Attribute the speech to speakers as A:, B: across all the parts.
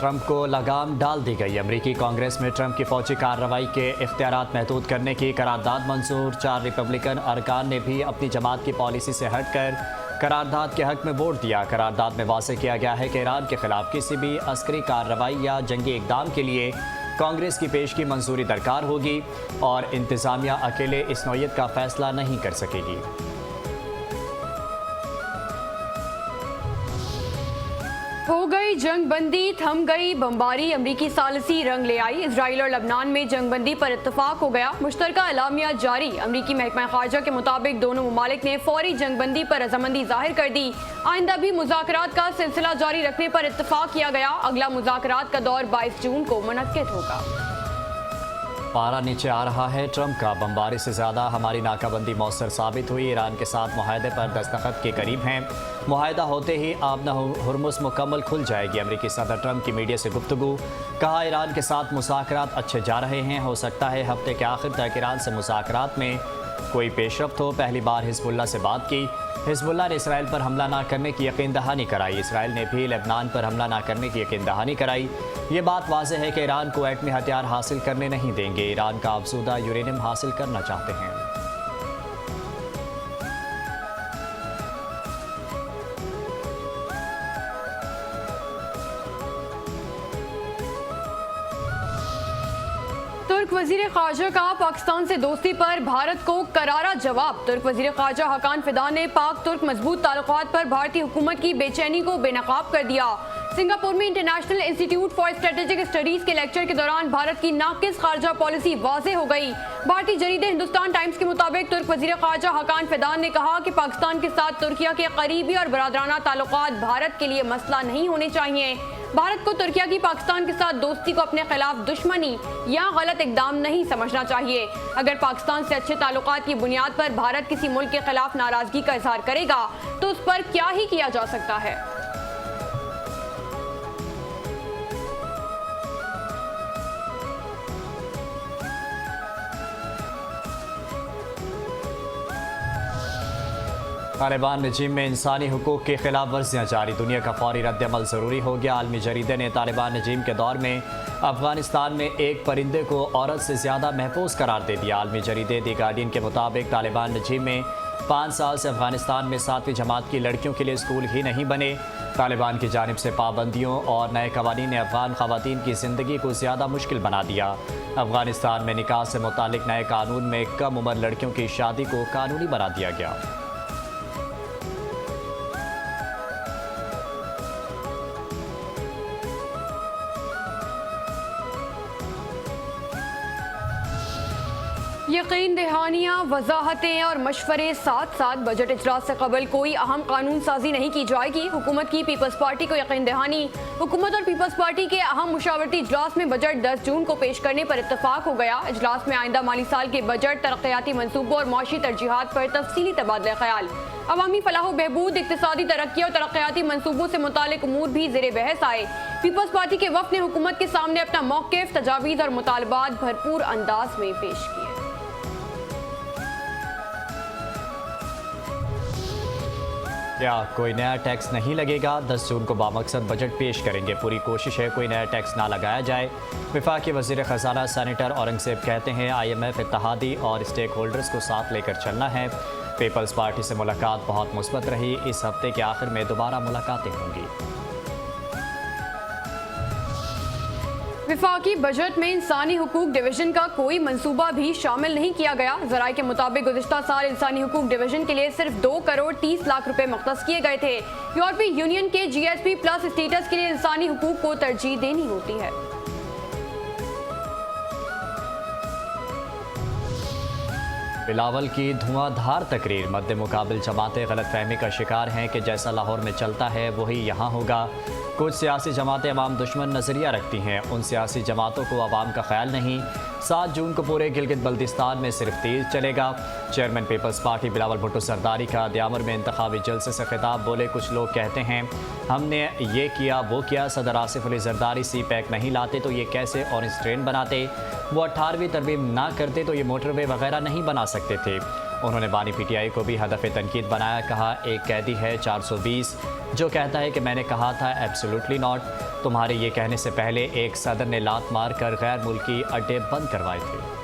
A: Trump को लगाम डाल दी गई। अमेरिकी कांग्रेस में ट्रंप की फौजी कार्रवाई के इख्तियारात महदूद करने की करारदाद मंजूर। 4 रिपब्लिकन अरकान ने भी अपनी जमात की पॉलिसी से हटकर करारदाद के हक में वोट दिया। करारदाद में वाज़ेह किया गया है कि ईरान के खिलाफ किसी भी अस्करी कार्रवाई या जंगी इक़दाम के लिए कांग्रेस की पेश की मंजूरी दरकार होगी और इंतज़ामिया अकेले इस नौयत का फैसला नहीं कर सकेगी।
B: हो गई जंगबंदी, थम गई बमबारी, अमरीकी सालिसी रंग ले आई। इजराइल और लबनान में जंगबंदी पर इत्तफाक हो गया। मुश्तरका एलामिया जारी। अमरीकी महकमा खारजा के मुताबिक दोनों ममालिक ने फौरी जंगबंदी पर रजामंदी जाहिर कर दी। आइंदा भी मुज़ाकरात का सिलसिला जारी रखने पर इत्तफाक किया गया। अगला मुज़ाकरात का दौर 22 जून को मुनक्किद होगा।
A: पारा नीचे आ रहा है ट्रंप का। बमबारी से ज़्यादा हमारी नाकाबंदी मौसर साबित हुई। ईरान के साथ मुआहदे पर दस्तखत के करीब हैं। मुआहदा होते ही आबना हुर्मुज़ मुकम्मल खुल जाएगी। अमेरिकी सदर ट्रंप की मीडिया से गुफ्तगू। कहा ईरान के साथ मुज़ाकरात अच्छे जा रहे हैं। हो सकता है हफ्ते के आखिर तक ईरान से मुज़ाकरात में कोई पेशरफ्त हो। पहली बार हिज़्बुल्लाह से बात की। हिज़्बुल्लाह ने इसराइल पर हमला ना करने की यकीन दहानी कराई। इसराइल ने भी लेबनान पर हमला ना करने की यकीन दहानी कराई। ये बात वाज़ेह है कि ईरान को एटमी हथियार हासिल करने नहीं देंगे। ईरान का अफज़ूदा यूरेनियम हासिल करना चाहते हैं।
B: तुर्क वजीर खारजा का पाकिस्तान से दोस्ती पर भारत को करारा जवाब। तुर्क वजीर खारजा हकान फिदान ने पाक तुर्क मजबूत ताल्लुकात पर भारतीय हुकूमत की बेचैनी को बेनकाब कर दिया। सिंगापुर में international institute for strategic studies के लेक्चर के दौरान भारत की नाकिस खारजा पॉलिसी वाज़ेह हो गई। भारतीय जरीदे हिंदुस्तान टाइम्स के मुताबिक तुर्क वजीर खारजा हकान फिदान ने कहा कि पाकिस्तान के साथ तुर्किया के करीबी और बरादराना ताल्लुकात भारत के लिए मसला नहीं होने चाहिए। भारत को तुर्किया की पाकिस्तान के साथ दोस्ती को अपने खिलाफ दुश्मनी या गलत इकदाम नहीं समझना चाहिए। अगर पाकिस्तान से अच्छे ताल्लुकात की बुनियाद पर भारत किसी मुल्क के खिलाफ नाराजगी का इजहार करेगा तो उस पर क्या ही किया जा सकता है।
A: तालिबान रजीम में इंसानी हुकूक की खिलाफ वर्जियाँ जारी। दुनिया का फौरी रद्दअमल ज़रूरी हो गया। आलमी जरीदे ने तालिबान रजीम के दौर में अफगानिस्तान में एक परिंदे को औरत से ज़्यादा महफूज करार दे दिया। आलमी जरीदे दी गार्डियन के मुताबिक तालिबान रजीम में 5 साल से अफगानिस्तान में 7वीं जमात की लड़कियों के लिए स्कूल ही नहीं बने। तालिबान की जानिब से पाबंदियों और नए कवानीन ने अफगान ख़वातीन की ज़िंदगी को ज़्यादा मुश्किल बना दिया। अफगानिस्तान में निकाह से मुतालिक नए कानून में कम उम्र लड़कियों की शादी को कानूनी बना दिया गया।
B: यकीन दहानियाँ, वजाहतें और मशवरे साथ साथ बजट इजलास से कबल कोई अहम कानून साजी नहीं की जाएगी। हुकूमत की पीपल्स पार्टी को यकीन दहानी। हुकूमत और पीपल्स पार्टी के अहम मुशावरती इजलास में बजट 10 जून को पेश करने पर इत्तफाक हो गया। इजलास में आइंदा माली साल के बजट, तरक्याती मनसूबों और मुआशी तरजीहात पर तफसीली तबादला ख्याल, अवामी फलाह बहबूद, इक्तिसादी तरक्की और तरक्याती मनसूबों से मुतालिक उमूर भी ज़ेरे बहस आए। पीपल्स पार्टी के वफ़द ने हुकूमत के सामने अपना मौक़िफ़, तजावीज़ और मुतालबात भरपूर अंदाज में पेश किए।
A: क्या कोई नया टैक्स नहीं लगेगा? 10 जून को बामकसद बजट पेश करेंगे। पूरी कोशिश है कोई नया टैक्स ना लगाया जाए। वफाकी वज़ीर ख़जाना सेनेटर औरंगज़ेब कहते हैं IMF, इत्तहादी और स्टेक होल्डर्स को साथ लेकर चलना है। पीपल्स पार्टी से मुलाकात बहुत मुस्बत रही। इस हफ्ते के आखिर में दोबारा मुलाकातें होंगी।
B: विफाकी बजट में इंसानी हुकूक डिवीजन का कोई मंसूबा भी शामिल नहीं किया गया। ज़राए के मुताबिक गुज़िश्ता साल इंसानी हुकूक डिवीजन के लिए सिर्फ 2 करोड़ 30 लाख रुपए मुख्तस किए गए थे। यूरोपीय यूनियन के GSP प्लस स्टेटस के लिए इंसानी हुकूक को तरजीह देनी होती है।
A: बिलावल की धुआंधार तकरीर। मद्दे मुकाबिल जमातें गलतफहमी का शिकार हैं कि जैसा लाहौर में चलता है वही यहाँ होगा। कुछ सियासी जमातें अवाम दुश्मन नज़रिया रखती हैं। उन सियासी जमातों को अवाम का ख्याल नहीं। 7 जून को पूरे गिलगित बल्तिस्तान में सिर्फ तीर चलेगा। Chairman peoples party Bilawal Bhutto सरदारी का दयामर में इंतखाबी जलसे से खिताब। बोले, कुछ लोग कहते हैं हमने ये किया वो किया। सदर आसिफ अली जरदारी CPEC नहीं लाते तो ये कैसे ऑरेंज ट्रेन बनाते। वो 18वीं तरमीम ना करते तो ये मोटरवे वगैरह नहीं बना सकते थे। उन्होंने बानी पीटीआई को भी हदफ तनकीद बनाया। कहा, एक कैदी है 420 जो कहता है कि मैंने कहा था, एब्सोल्युटली नॉट। तुम्हारे ये कहने से पहले एक सदर ने लात मार कर गैर मुल्की अड्डे बंद करवाए थे।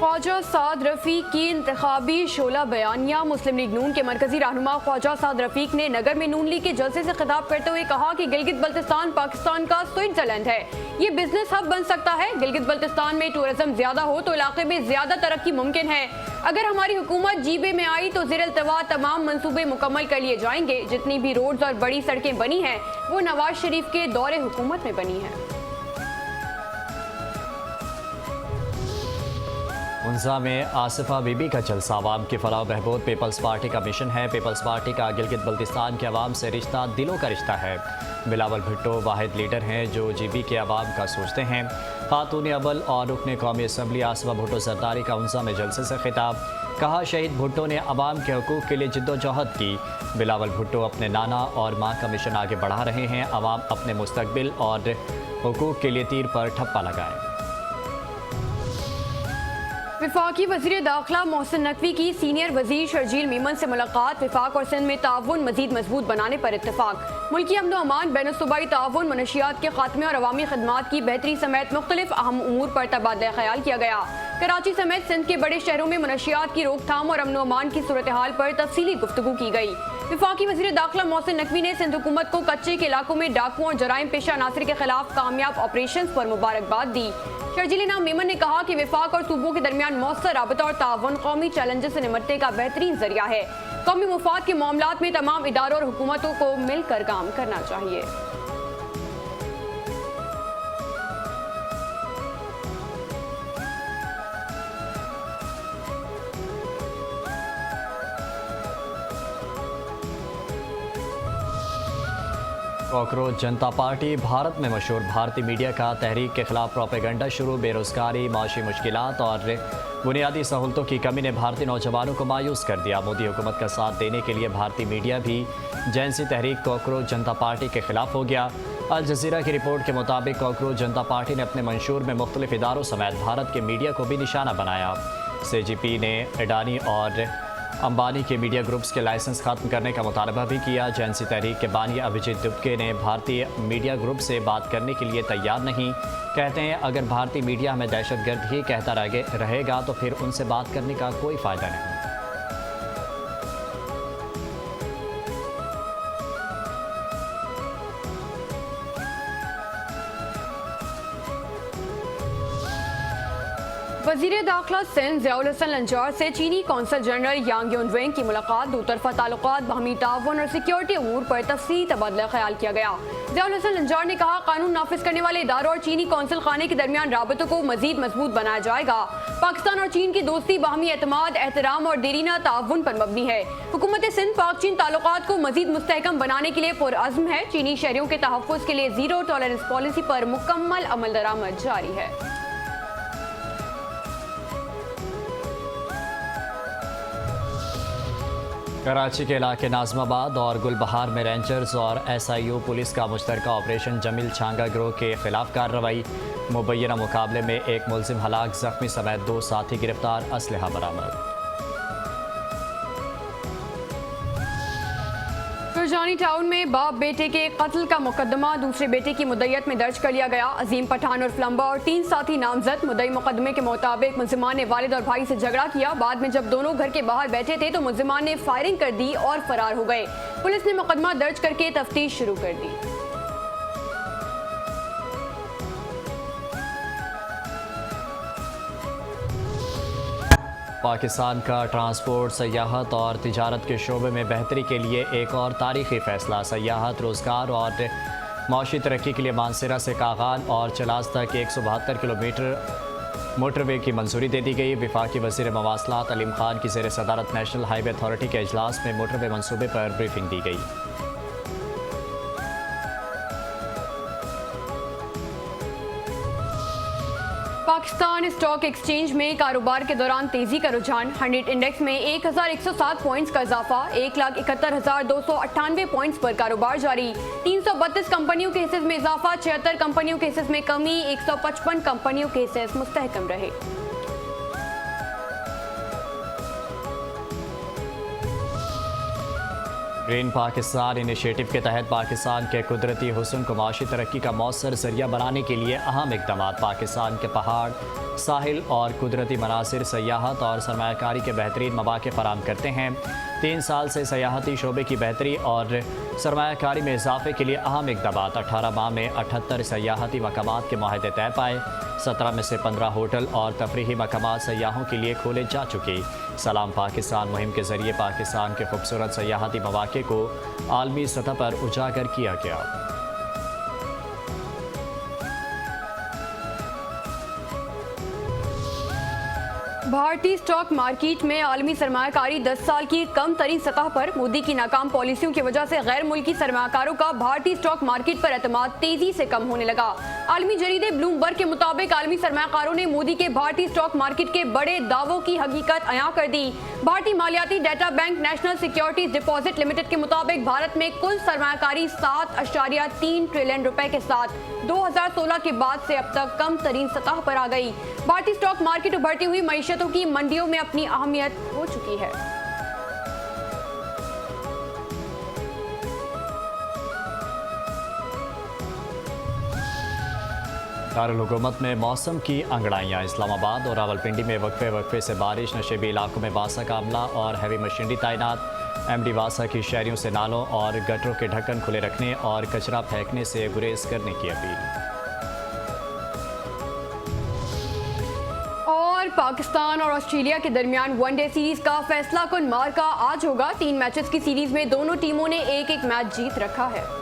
B: ख्वाजा साद रफीक की इंतखाबी शोला बयानिया। मुस्लिम लीग नून के मरकजी रहनुमा ख्वाजा साद रफीक ने नगर में नून लीग के जलसे से खिताब करते हुए कहा कि गिलगित बल्तिस्तान पाकिस्तान का स्विट्जरलैंड है। ये बिजनेस हब बन सकता है। गिलगित बल्तिस्तान में टूरिज्म ज्यादा हो तो इलाके में ज्यादा तरक्की मुमकिन है। अगर हमारी हुकूमत जीबे में आई तो ज़ेर इल्तवा तमाम मंसूबे मुकम्मल कर लिए जाएंगे। जितनी भी रोड्स और बड़ी सड़कें बनी हैं वो नवाज शरीफ के दौरे हुकूमत में बनी हैं।
A: उन्जा में आसिफा बीबी का जलसा। आवाम की फलाह बहबूद पीपल्स पार्टी का मिशन है। पीपल्स पार्टी का गिलगित बल्तिस्तान के अवाम से रिश्ता दिलों का रिश्ता है। बिलावल भुट्टो वाहिद लीडर हैं जो जीबी के अवाम का सोचते हैं। खातून अव्वल और रुकन कौमी असम्बली आसिफा भुट्टो सरदारी का उन्जा में जलसे से खिताब। कहा, शहीद भुट्टो ने अवाम के हकूक़ के लिए जिद्दोजहद की। बिलावल भुट्टो अपने नाना और माँ का मिशन आगे बढ़ा रहे हैं। अवाम अपने मुस्तकबिल और हकूक़ के लिए तीर पर ठप्पा लगाए।
B: विफाकी वज़ीर दाखिला मोहसिन नकवी की सीनियर वज़ीर शर्जील मीमन से मुलाकात। विफाक और सिंध में ताउन मज़ीद मजबूत बनाने पर इत्तफाक। मुल्की अमन व अमान बैन सूबाई ताउन, मनशियात के खात्मे और अवामी खदमात की बेहतरी समेत मुख्तलिफ अहम उमूर पर तबादला ख्याल किया गया। कराची समेत सिंध के बड़े शहरों में मनशियात की रोकथाम और अमन व अमान की सूरत हाल पर तफसीली गुफ्तगू की गई। विफाकी वज़ीर दाखिला मोहसिन नकवी ने सिंध हुकूमत को कच्चे के इलाकों में डाकुओं और जराइम पेशा अनासर के खिलाफ कामयाब ऑपरेशन पर मुबारकबाद दी। शर्जील नाम मीमन ने कहा कि विफाक और सूबों के दरमियान मौसर राबता और ताउन कौमी चैलेंजेस से निपटने का बेहतरीन जरिया है। कौमी मुफाद के मामलात में तमाम इदारों और हुकूमतों को मिलकर काम करना चाहिए।
A: कॉकरोच जनता पार्टी। भारत में मशहूर भारतीय मीडिया का तहरीक के खिलाफ प्रोपेगंडा शुरू। बेरोजगारी, माशी मुश्किलात और बुनियादी सहूलतों की कमी ने भारतीय नौजवानों को मायूस कर दिया। मोदी हुकूमत का साथ देने के लिए भारतीय मीडिया भी जैनसी तहरीक कॉकरोच जनता पार्टी के खिलाफ हो गया। अल जजीरा की रिपोर्ट के मुताबिक कॉकरोच जनता पार्टी ने अपने मंशूर में मुख्तलिफ इदारों समेत भारत के मीडिया को भी निशाना बनाया। CGP ने अडानी और अंबानी के मीडिया ग्रुप्स के लाइसेंस खत्म करने का मुतालबा भी किया। जैनसी तहरीक के बानी अभिजीत दुबके ने भारतीय मीडिया ग्रुप से बात करने के लिए तैयार नहीं। कहते हैं, अगर भारतीय मीडिया हमें दहशतगर्द ही कहता रहेगा तो फिर उनसे बात करने का कोई फ़ायदा नहीं।
B: वज़ीर दाखिला सिंध ज़ियाउल हसन लंजार से चीनी कौंसल जनरल यांग योनवेंग की मुलाकात। दो तरफा ताल्लुकात, बाहमी ताउन और सिक्योरिटी अमूर पर तफसीली तबादला ख्याल किया गया। ज़ियाउल हसन लंजार ने कहा, कानून नाफिज करने वाले इदारों और चीनी कौंसल खाने के दरमियान राबतों को मजीद मजबूत बनाया जाएगा। पाकिस्तान और चीन की दोस्ती बाहमी एतमाद, एहतराम और देरीना ताउन पर मबनी है। हुकूमत सिंध पाक चीन ताल्लुकात को मजीद मुस्तहकम बनाने के लिए पुरअज़्म है। चीनी शहरियों के तहफ़्फ़ुज़ के लिए ज़ीरो टॉलरेंस पॉलिसी पर मुकम्मल अमल दरामद जारी है।
A: कराची के इलाके नाजमाबाद और गुलबहार में रेंजर्स और SIU पुलिस का मुश्तरका ऑपरेशन जमील छांगा गिरोह के खिलाफ कार्रवाई। मुबैना मुकाबले में एक मुलजिम हलाक, जख्मी समेत 2 साथी गिरफ्तार, असलहा बरामद।
B: सुरजानी टाउन में बाप बेटे के कत्ल का मुकदमा दूसरे बेटे की मुद्दत में दर्ज कर लिया गया। अजीम पठान और फ्लम्बा और 3 साथी नामजद। मुद्दई मुकदमे के मुताबिक मुलजिमान ने वालिद और भाई से झगड़ा किया। बाद में जब दोनों घर के बाहर बैठे थे तो मुलजिमान ने फायरिंग कर दी और फरार हो गए। पुलिस ने मुकदमा दर्ज करके तफ्तीश शुरू कर दी।
A: पाकिस्तान का ट्रांसपोर्ट, सयाहत और तिजारत के शोबे में बेहतरी के लिए एक और तारीखी फैसला। सयाहत, रोज़गार और माशी तरक्की के लिए मानसरा से कागान और चलास तक 172 किलोमीटर मोटरवे की मंजूरी दे दी गई। वफाकी वज़ीर मवासलात अलीम खान की ज़ेर सदारत नेशनल हाईवे अथॉरिटी के इजलास में मोटरवे मनसूबे पर ब्रीफिंग दी गई।
B: पाकिस्तान स्टॉक एक्सचेंज में कारोबार के दौरान तेजी का रुझान। 100 इंडेक्स में 1107 पॉइंट्स का इजाफा, 1,71,298 पॉइंट्स पर कारोबार जारी। 332 कंपनियों के हिस्से में इजाफा, 76 कंपनियों के हिस्से में कमी, 155 कंपनियों के हिस्से मुस्तहकम रहे।
A: ग्रीन पाकिस्तान इनिशिएटिव के तहत पाकिस्तान के कुदरती हुस्न को माशी तरक्की का मौसर जरिया बनाने के लिए अहम इकदाम। पाकिस्तान के पहाड़, साहिल और कुदरती मनासिर सयाहत और सरमायाकारी के बेहतरीन मौके फराम करते हैं। 3 साल से सयाहती शोबे की बेहतरी और सरमायाकारी में इजाफे के लिए अहम इकदाम। 18 माह में 78 सयाहती मकामात के माहदे तय पाए। 17 में से 15 होटल और तफरीही मकामात सयाहों के लिए खोले जा चुके। सलाम पाकिस्तान मुहिम के जरिए पाकिस्तान के खूबसूरत सयाहती मौके को आलमी सतह पर उजागर किया गया।
B: भारतीय स्टॉक मार्केट में आलमी सरमायाकारी 10 साल की कम तरीन सतह पर। मोदी की नाकाम पॉलिसियों की वजह से गैर मुल्की सरमायाकारों का भारतीय स्टॉक मार्केट पर एतमाद तेजी से कम होने लगा। आलमी जरीदे ब्लूमबर्ग के मुताबिक आलमी सरमायाकारों ने मोदी के भारतीय स्टॉक मार्केट के बड़े दावों की हकीकत अयां कर दी। भारतीय मालियाती data bank national securities deposit limited के मुताबिक भारत में कुल सरमायाकारी 7.3 ट्रिलियन रुपए के साथ 2016 के बाद से अब तक कम तरीन सतह पर आ गई। भारतीय स्टॉक मार्केट उभरती हुई मईशतों की मंडियों में अपनी अहमियत हो चुकी है।
A: दारुल हुकूमत में मौसम की अंगड़ाइयाँ। इस्लामाबाद और रावलपिंडी में वक्फे से बारिश, नशेबी इलाकों में बासा का अमला और हैवी मशीनरी तैनात। एमडी वासा की शहरियों से नालों और गटरों के ढक्कन खुले रखने और कचरा फेंकने से गुरेज करने की अपील।
B: और पाकिस्तान और ऑस्ट्रेलिया के दरमियान वनडे सीरीज का फैसला कुन मार का आज होगा। 3 मैचेस की सीरीज में दोनों टीमों ने एक-एक मैच जीत रखा है।